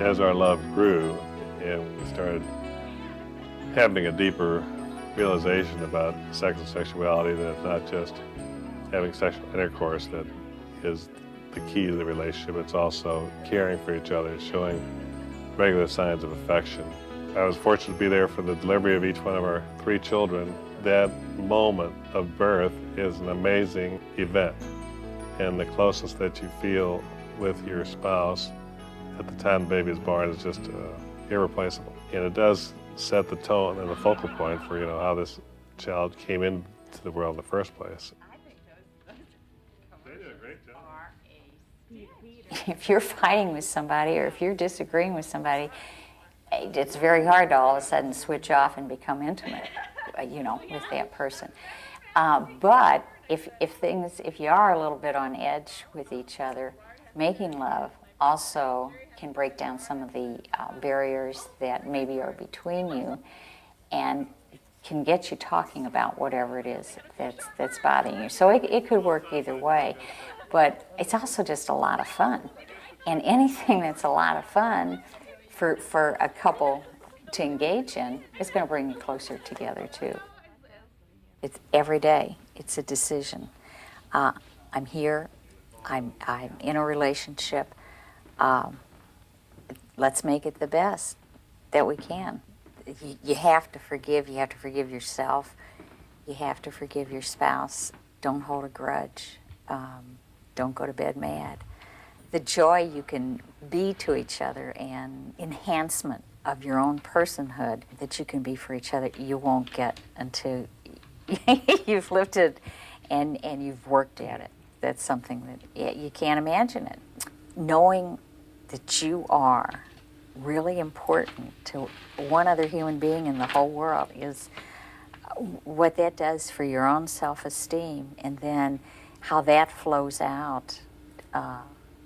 As our love grew and we started having a deeper realization about sex and sexuality, that it's not just having sexual intercourse that is the key to the relationship, it's also caring for each other, showing regular signs of affection. I was fortunate to be there for the delivery of each one of our 3 children. That moment of birth is an amazing event, and the closeness that you feel with your spouse at the time the baby is born is just irreplaceable. And it does set the tone and the focal point for how this child came into the world in the first place. They did a great job. If you're fighting with somebody or if you're disagreeing with somebody, it's very hard to all of a sudden switch off and become intimate, with that person. But if you are a little bit on edge with each other, making love also can break down some of the barriers that maybe are between you and can get you talking about whatever it is that's bothering you. So it could work either way, but it's also just a lot of fun. And anything that's a lot of fun for a couple to engage in is going to bring you closer together too. It's every day. It's a decision. I'm here. I'm in a relationship. Let's make it the best that we can. You have to forgive. You have to forgive yourself. You have to forgive your spouse. Don't hold a grudge. Don't go to bed mad. The joy you can be to each other and enhancement of your own personhood that you can be for each other, you won't get until you've lived it and you've worked at it. That's something that you can't imagine it. Knowing that you are really important to one other human being in the whole world is what that does for your own self-esteem, and then how that flows out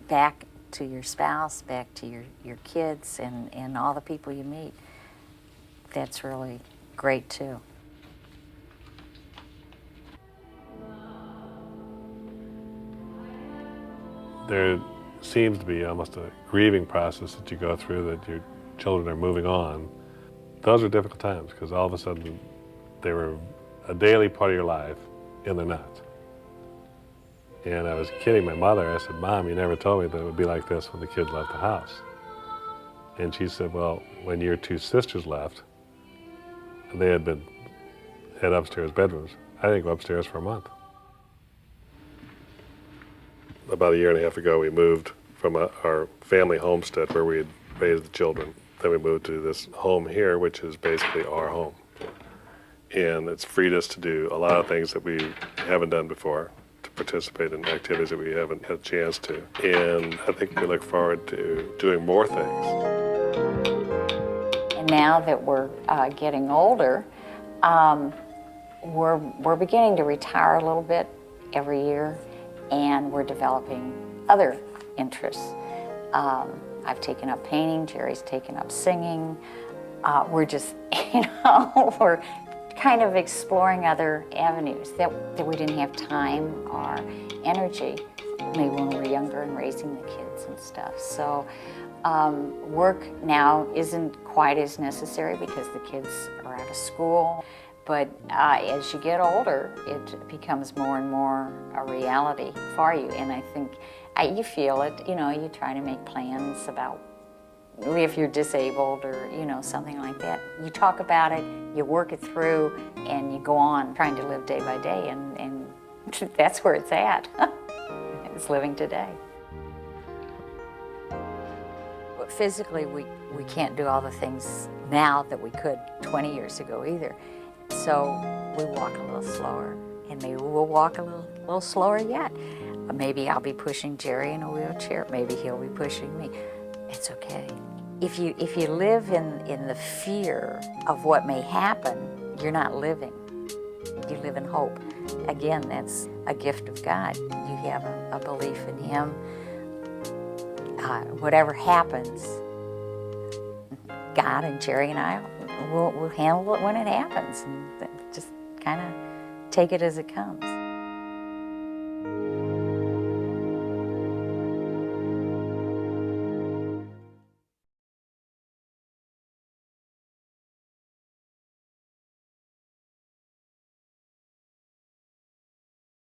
back to your spouse, back to your kids, and all the people you meet. That's really great too. There seems to be almost a grieving process that you go through, that your children are moving on. Those are difficult times because all of a sudden they were a daily part of your life and they're not. And I was kidding my mother. I said, "Mom, you never told me that it would be like this when the kids left the house." And she said, "Well, when your 2 sisters left, and they had upstairs bedrooms, I didn't go upstairs for a month." About a year and a half ago, we moved from our family homestead where we had raised the children. Then we moved to this home here, which is basically our home. And it's freed us to do a lot of things that we haven't done before, to participate in activities that we haven't had a chance to. And I think we look forward to doing more things. And now that we're getting older, we're beginning to retire a little bit every year, and we're developing other interests. I've taken up painting, Gerry's taken up singing. We're just, we're kind of exploring other avenues that we didn't have time or energy, maybe when we were younger and raising the kids and stuff. So work now isn't quite as necessary because the kids are out of school. But as you get older, it becomes more and more a reality for you. And I think you feel it, you try to make plans about if you're disabled or, something like that. You talk about it, you work it through, and you go on trying to live day by day. And that's where it's at. It's living today. But physically, we can't do all the things now that we could 20 years ago either. So we walk a little slower, and maybe we'll walk a little slower yet. Maybe I'll be pushing Gerry in a wheelchair. Maybe he'll be pushing me. It's okay. If you live in the fear of what may happen, you're not living. You live in hope. Again, that's a gift of God. You have a belief in Him. Whatever happens, God and Gerry and I we'll handle it when it happens, and just kind of take it as it comes.